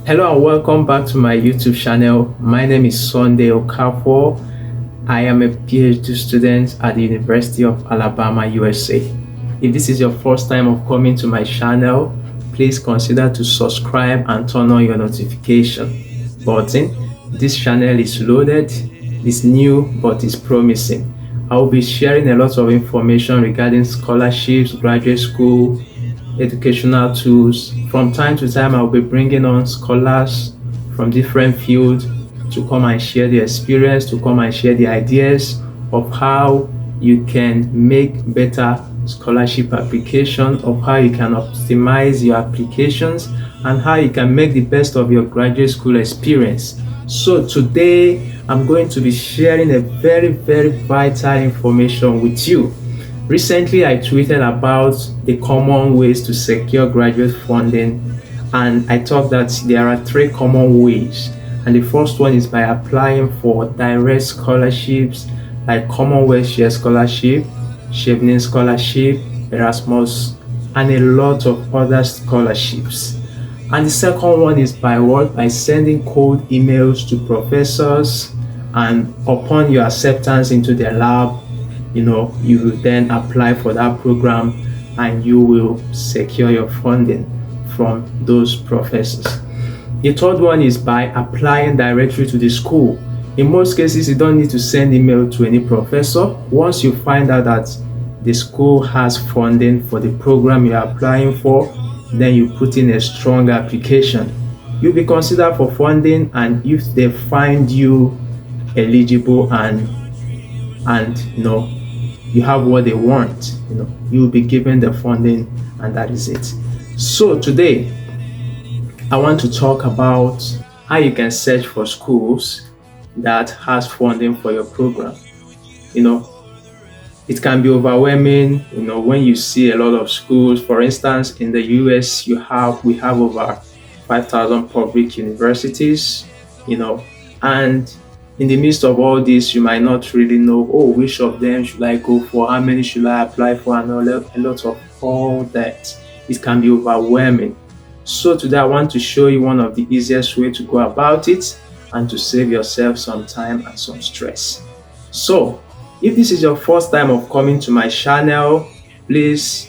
Hello and welcome back to my YouTube channel. My name is Sunday Okafor. I am a PhD student at the University of Alabama, USA. If this is your first time of coming to my channel, please consider to subscribe and turn on your notification button. This channel is loaded, it's new, but it's promising. I will be sharing a lot of information regarding scholarships, graduate school, educational tools. From time to time, I'll be bringing on scholars from different fields to come and share the experience, to come and share the ideas of how you can make better scholarship application, of how you can optimize your applications, and how you can make the best of your graduate school experience. So today, I'm going to be sharing a very vital information with you. Recently, I tweeted about the common ways to secure graduate funding, and I thought that there are three common ways. And the first one is by applying for direct scholarships like Commonwealth Share Scholarship, Chevening Scholarship, Erasmus, and a lot of other scholarships. And the second one is by what? By sending cold emails to professors, and upon your acceptance into their lab, you will then apply for that program and you will secure your funding from those professors. The third one is by applying directly to the school. In most cases, you don't need to send email to any professor. Once you find out that the school has funding for the program you're applying for, then you put in a strong application. You'll be considered for funding, and if they find you eligible and you have what they want, you'll be given the funding, and that is it. So today I want to talk about how you can search for schools that has funding for your program. It can be overwhelming, when you see a lot of schools. For instance, in the US, we have over 5,000 public universities, and in the midst of all this, you might not really know, which of them should I go for, how many should I apply for, and a lot of all that. It can be overwhelming. So today I want to show you one of the easiest way to go about it and to save yourself some time and some stress. So if this is your first time of coming to my channel, please,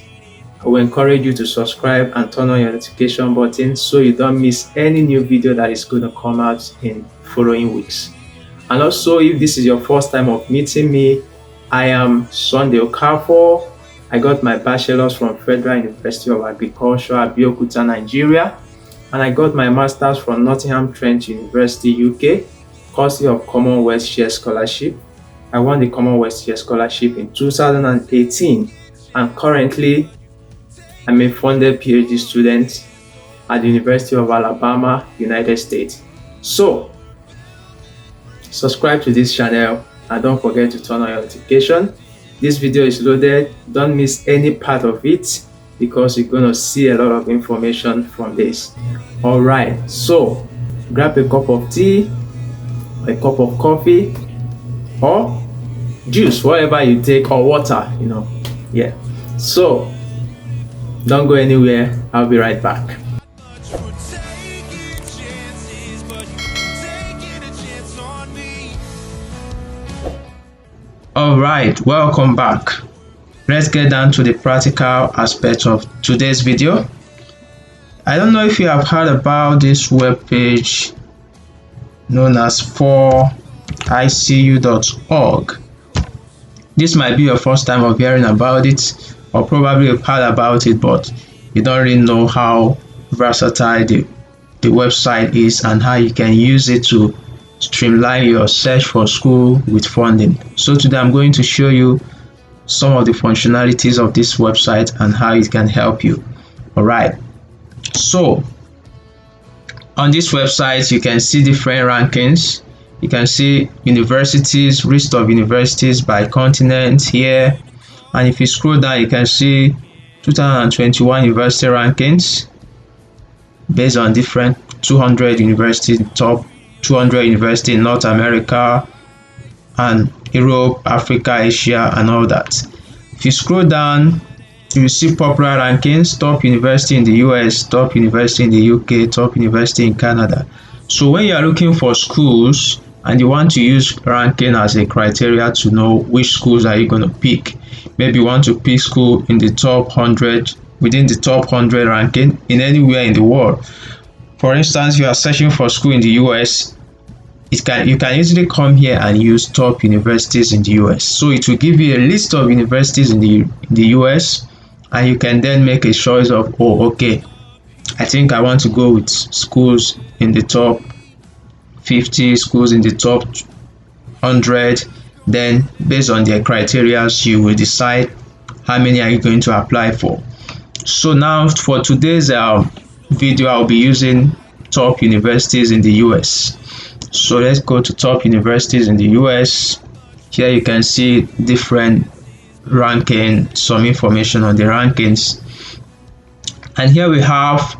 I will encourage you to subscribe and turn on your notification button so you don't miss any new video that is going to come out in following weeks. And also, if this is your first time of meeting me, I am Sunday Okafor. I got my bachelor's from Federal University of Agriculture, Abeokuta, Nigeria, and I got my master's from Nottingham Trent University, UK, courtesy of Commonwealth Share Scholarship. I won the Commonwealth Share Scholarship in 2018, and currently I'm a funded PhD student at the University of Alabama, United States. So subscribe to this channel and don't forget to turn on your notification. This video is loaded. Don't miss any part of it because you're going to see a lot of information from this. All right, so grab a cup of tea, a cup of coffee, or juice, whatever you take, or water, yeah. So don't go anywhere. I'll be right back. All right, welcome back. Let's get down to the practical aspect of today's video. I don't know if you have heard about this web page known as icuorg. This might be your first time of hearing about it, or probably you've heard about it, but you don't really know how versatile the website is and how you can use it to streamline your search for school with funding. So today I'm going to show you some of the functionalities of this website and how it can help you. All right, so on this website you can see different rankings. You can see universities, list of universities by continent here, and if you scroll down you can see 2021 university rankings based on different 200 universities, top 200 universities in North America and Europe, Africa, Asia, and all that. If you scroll down, You see popular rankings, top university in the US, top university in the UK, top university in Canada. So when you are looking for schools and you want to use ranking as a criteria to know which schools are you going to pick, maybe you want to pick school in the top 100, within the top 100 ranking in anywhere in the world. For instance, you are searching for school in the US, you can easily come here and use top universities in the US. So it will give you a list of universities in the US, and you can then make a choice of, oh, okay, I think I want to go with schools in the top 50, schools in the top 100. Then based on their criteria, you will decide how many are you going to apply for. So now for today's video, I'll be using top universities in the US. So let's go to top universities in the US. Here you can see different ranking, some information on the rankings. And here we have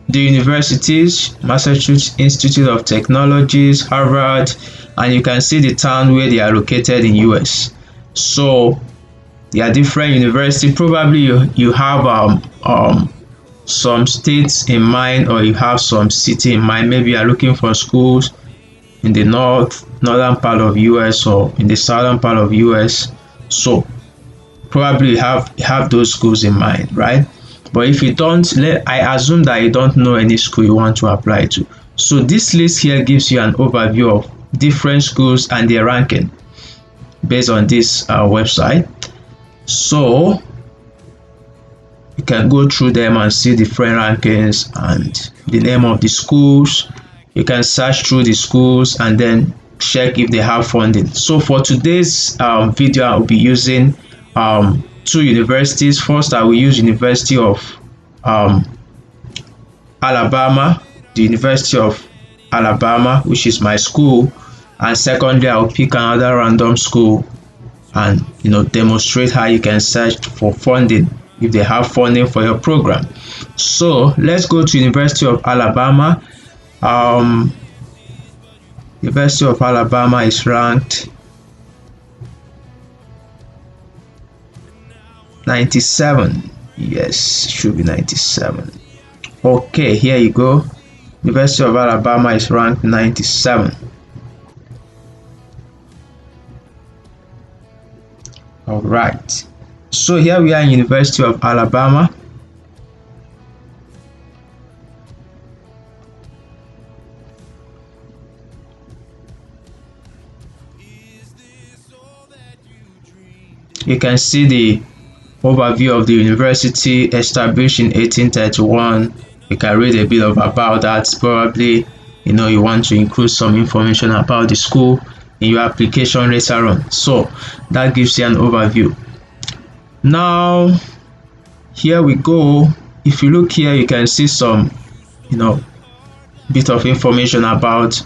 the universities: Massachusetts Institute of Technologies, Harvard, and you can see the town where they are located in US. So there are different universities. Probably you have some states in mind, or you have some city in mind. Maybe you are looking for schools in the northern part of US or in the southern part of US. So probably you have those schools in mind, right? But if you don't, I assume that you don't know any school you want to apply to. So this list here gives you an overview of different schools and their ranking based on this website. So you can go through them and see different rankings and the name of the schools. You can search through the schools and then check if they have funding. So for today's video, I'll be using two universities. First, I will use University of Alabama, the University of Alabama, which is my school. And secondly, I'll pick another random school and demonstrate how you can search for funding if they have funding for your program. So let's go to University of Alabama. University of Alabama is ranked 97. Yes, it should be 97. Okay, here you go. University of Alabama is ranked 97. All right. So here we are in University of Alabama. You can see the overview of the university, established in 1831. You can read a bit about that. Probably you want to include some information about the school in your application later on. So that gives you an overview. Now here we go. If you look here, you can see some bit of information about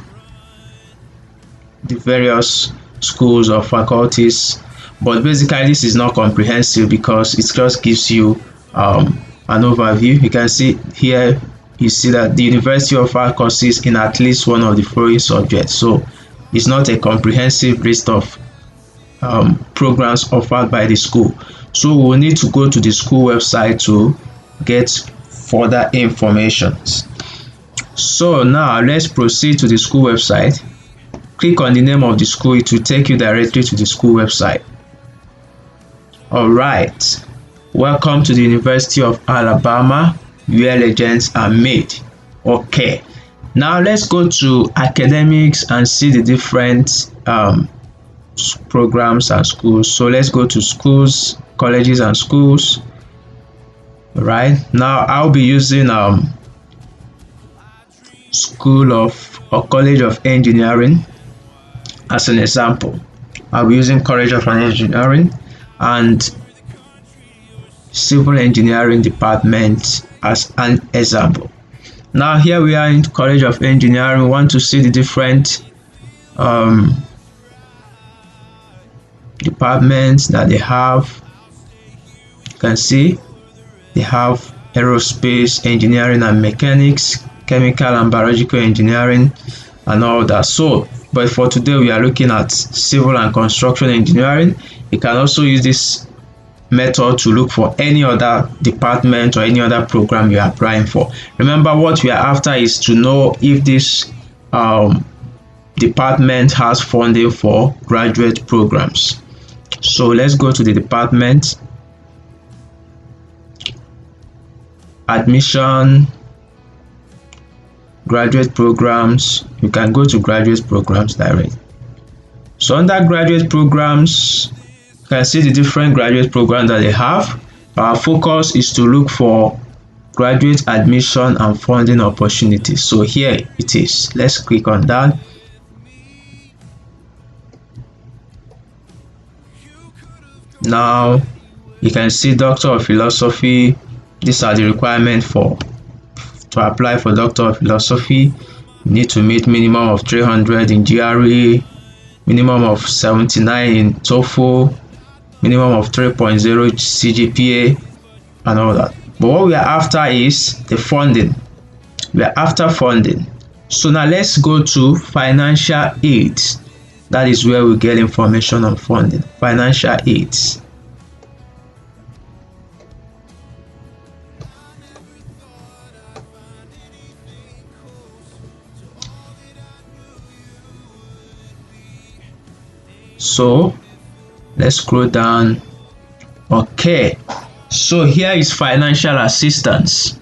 the various schools or faculties, but basically this is not comprehensive because it just gives you an overview. You can see here, you see that the university offers courses in at least one of the following subjects. So it's not a comprehensive list of programs offered by the school. So we will need to go to the school website to get further information. So now let's proceed to the school website. Click on the name of the school. It will take you directly to the school website. All right, welcome to the University of Alabama, where legends are made. Okay, now let's go to academics and see the different programs and schools. So let's go to schools, colleges and schools. All right, now I'll be using School of or College of Engineering as an example. I'll be using College of Engineering and Civil Engineering Department as an example. Now here we are in College of Engineering. We want to see the different departments that they have. You can see they have aerospace engineering and mechanics, chemical and biological engineering, and all that. So but for today we are looking at civil and construction engineering. You can also use this method to look for any other department or any other program you are applying for. Remember, what we are after is to know if this department has funding for graduate programs. So let's go to the department, admission, graduate programs. You can go to graduate programs direct. So under graduate programs, you can see the different graduate programs that they have. Our focus is to look for graduate admission and funding opportunities. So here it is. Let's click on that. Now you can see Doctor of Philosophy. These are the requirements to apply for Doctor of Philosophy. You need to meet minimum of 300 in GRE, minimum of 79 in TOEFL, minimum of 3.0 CGPA, and all that. But what we are after is the funding. We are after funding. So now let's go to financial aid. That is where we get information on funding. Financial aids. So let's scroll down. Okay, so here is financial assistance.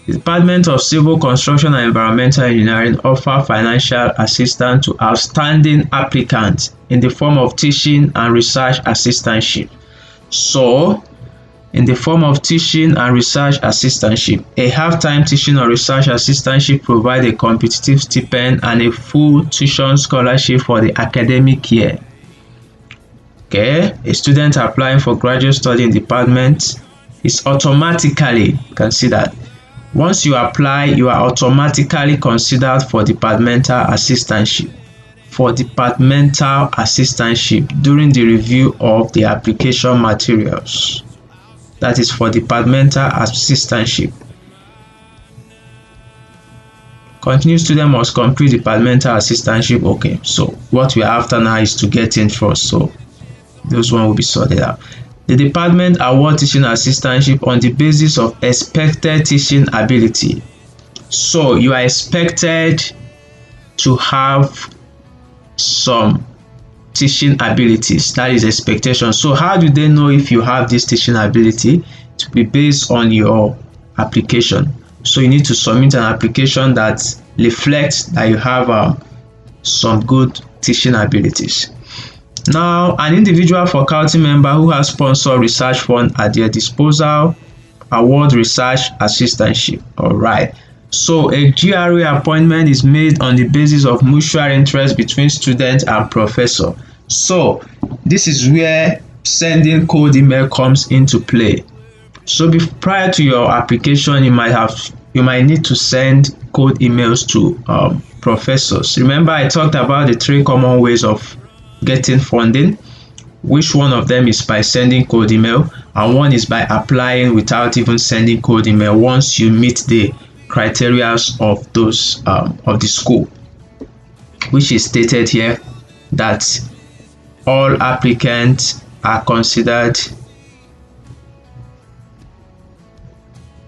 The Department of Civil Construction and Environmental Engineering offer financial assistance to outstanding applicants in the form of teaching and research assistantship. So in the form of teaching and research assistantship, a half-time teaching or research assistantship provides a competitive stipend and a full tuition scholarship for the academic year. Okay, a student applying for graduate study in department is automatically, you can see that once you apply, you are automatically considered for departmental assistantship. During the review of the application materials. That is for departmental assistantship. Continuing student must complete departmental assistantship. Okay, so what we are after now is to get in first. So those one will be sorted out. The department award teaching assistantship on the basis of expected teaching ability. So you are expected to have some teaching abilities. That is expectation. So how do they know if you have this teaching ability? To be based on your application. So you need to submit an application that reflects that you have some good teaching abilities. Now, an individual faculty member who has sponsored research fund at their disposal award research assistantship. All right. So a GRE appointment is made on the basis of mutual interest between student and professor. So this is where sending cold email comes into play. So prior to your application, you might need to send cold emails to professors. Remember, I talked about the 3 common ways of getting funding. Which one of them is by sending cold email, and one is by applying without even sending cold email once you meet the criteria of those of the school, which is stated here that all applicants are considered.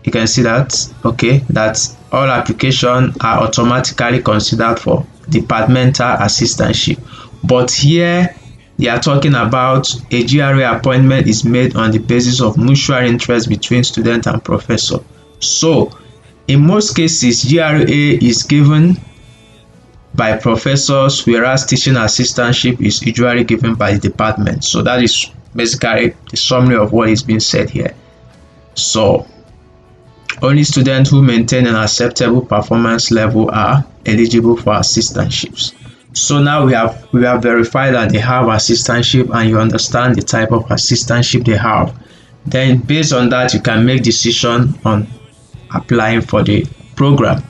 You can see that, okay, that all applications are automatically considered for departmental assistantship. But here they are talking about a GRE appointment is made on the basis of mutual interest between student and professor. So in most cases, GRE is given by professors, whereas teaching assistantship is usually given by the department. So that is basically the summary of what is being said here. So only students who maintain an acceptable performance level are eligible for assistantships. So now we have verified that they have assistantship, and you understand the type of assistantship they have. Then based on that, you can make decision on applying for the program.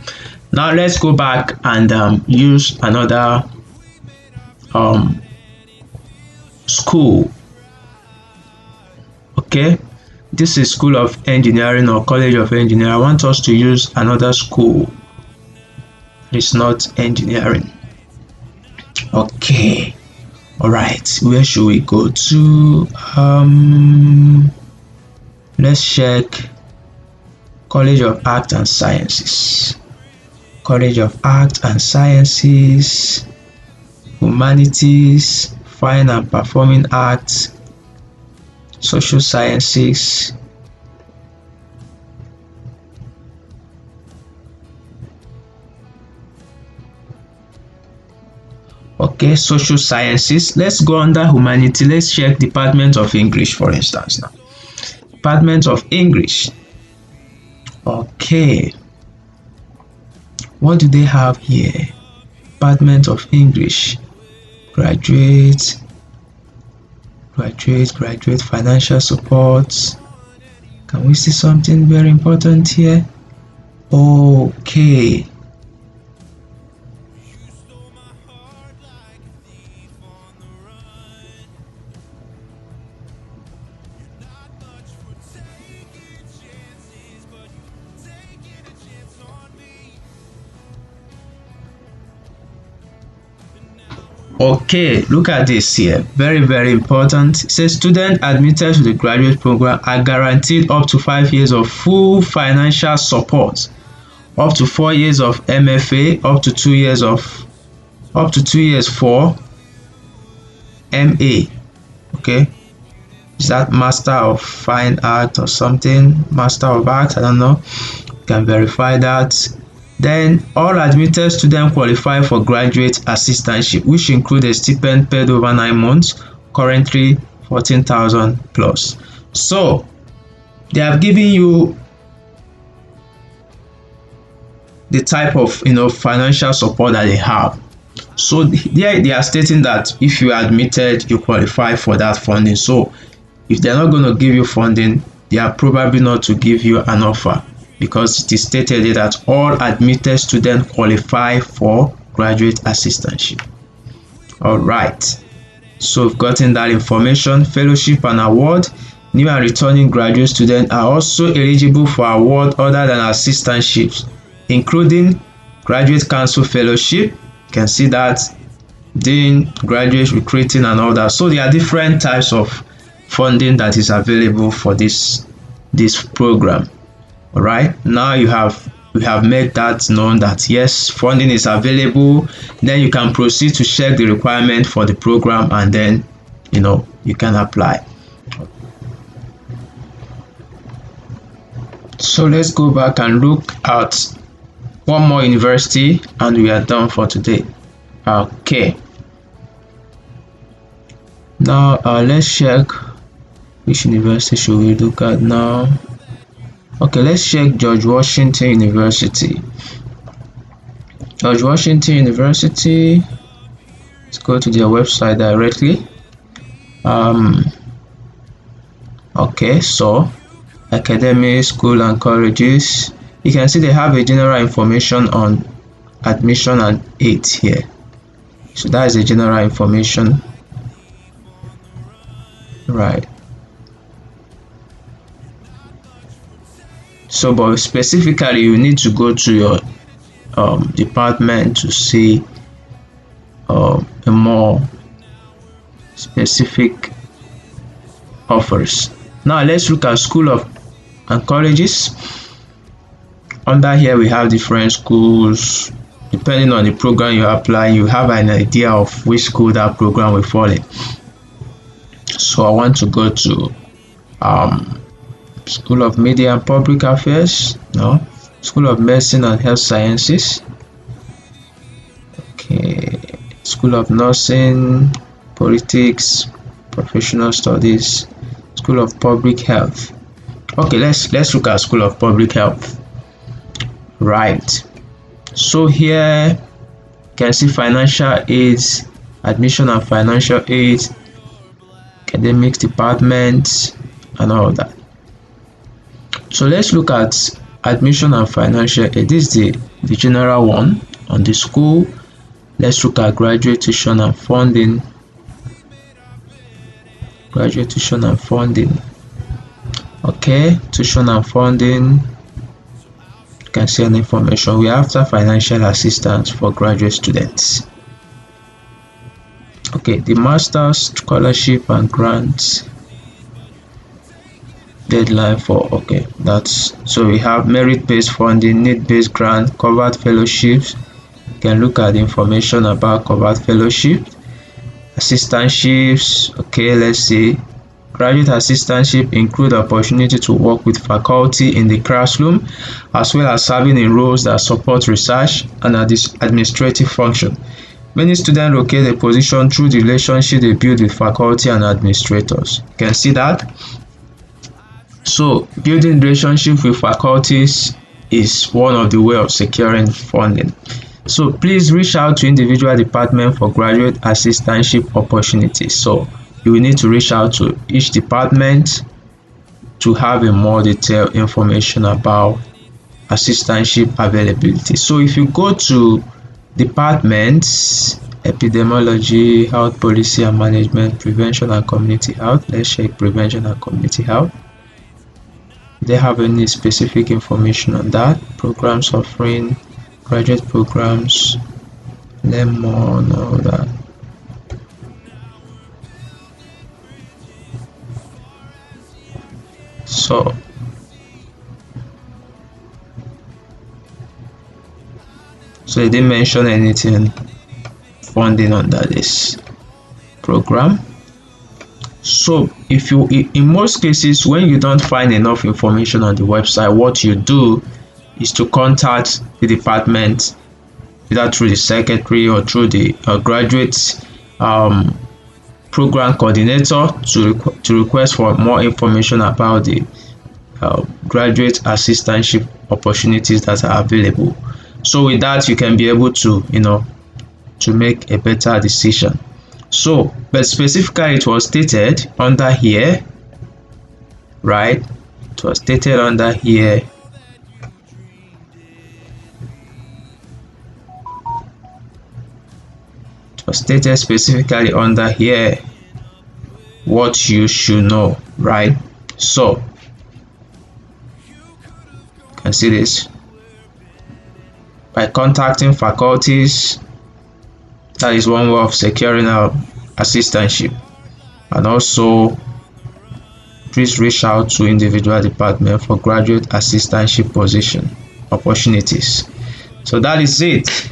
Now let's go back and use another school. Okay, this is School of Engineering or College of Engineering. I want us to use another school. It's not engineering. Okay, All right, where should we go to? Let's check College of Art and Sciences. College of Art and Sciences, Humanities, Fine and Performing Arts, Social Sciences. Okay, Social Sciences. Let's go under Humanity. Let's check Department of English, for instance now. Department of English. Okay. What do they have here? Department of English. Graduate, financial support. Can we see something very important here? Okay. Okay, look at this here. Very important. It says students admitted to the graduate program are guaranteed up to 5 years of full financial support, up to 4 years of MFA, up to 2 years for MA. Okay, is that Master of Fine Art or something? Master of Art, I don't know. You can verify that. Then all admitted students qualify for graduate assistantship, which include a stipend paid over 9 months, currently 14,000 plus. So they have given you the type of financial support that they have. So there they are stating that if you are admitted, you qualify for that funding. So if they're not going to give you funding, they are probably not to give you an offer, because it is stated that all admitted students qualify for graduate assistantship. All right, so we've gotten that information. Fellowship and award. New and returning graduate students are also eligible for award other than assistantships, including graduate council fellowship. You can see that, dean, graduate recruiting and all that. So there are different types of funding that is available for this program. All right, now we have made that known that yes, funding is available. Then you can proceed to check the requirement for the program, and then you can apply. So let's go back and look at one more university and we are done for today. Okay, now let's check which university should we look at now. Okay, let's check George Washington University. George Washington University, let's go to their website directly. Okay, so academic, school and colleges. You can see they have a general information on admission and aid here. So that is the general information, right? So but specifically you need to go to your department to see a more specific offers. Now let's look at school of and colleges. Under here we have different schools. Depending on the program you apply, you have an idea of which school that program will fall in. So I want to go to School of Media and Public Affairs, no, School of Medicine and Health Sciences. Okay, School of Nursing, Politics, Professional Studies, School of Public Health. Okay, let's look at School of Public Health. Right, so here you can see financial aids, admission and financial aid, academics department and all that. So let's look at admission and financial aid. This is the general one on the school. Let's look at graduate tuition and funding. Graduate tuition and funding. Okay, tuition and funding. You can see an information. We are after financial assistance for graduate students. Okay, the master's scholarship and grants deadline for, okay, that's, so we have merit-based funding, need-based grant, covered fellowships. You can look at the information about covered fellowship, assistantships. Okay, let's see. Graduate assistantship include opportunity to work with faculty in the classroom, as well as serving in roles that support research and administrative function. Many students locate a position through the relationship they build with faculty and administrators. You can see that. So building relationship with faculties is one of the way of securing funding. So please reach out to individual department for graduate assistantship opportunities. So you will need to reach out to each department to have a more detailed information about assistantship availability. So if you go to departments, epidemiology, health policy and management, prevention and community health, let's check prevention and community health. They have any specific information on that? Programs offering, graduate programs, learn more on all that. So they didn't mention anything funding under this program. So if you, in most cases, when you don't find enough information on the website, what you do is to contact the department, either through the secretary or through the graduate program coordinator, to request for more information about the graduate assistantship opportunities that are available. So with that, you can be able to, to make a better decision. So, but specifically it was stated under here, right? It was stated under here. It was stated specifically under here what you should know, right? So, you can see this. By contacting faculties, that is one way of securing our assistantship. And also, please reach out to individual department for graduate assistantship position opportunities. So that is it.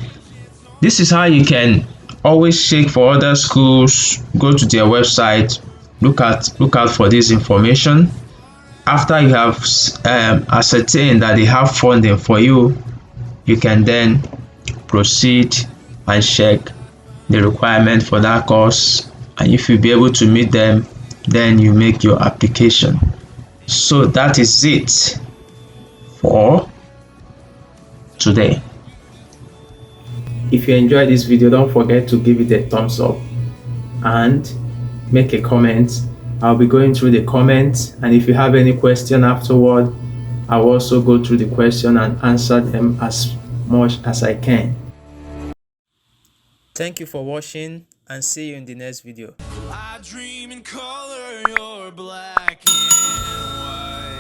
This is how you can always check for other schools. Go to their website, look out for this information. After you have ascertained that they have funding for you, you can then proceed and check the requirement for that course, and if you be able to meet them, then you make your application. So that is it for today. If you enjoyed this video, don't forget to give it a thumbs up and make a comment. I'll be going through the comments, and if you have any question afterward, I'll also go through the question and answer them as much as I can. Thank you for watching, and see you in the next video. I dream in color, you're black and white.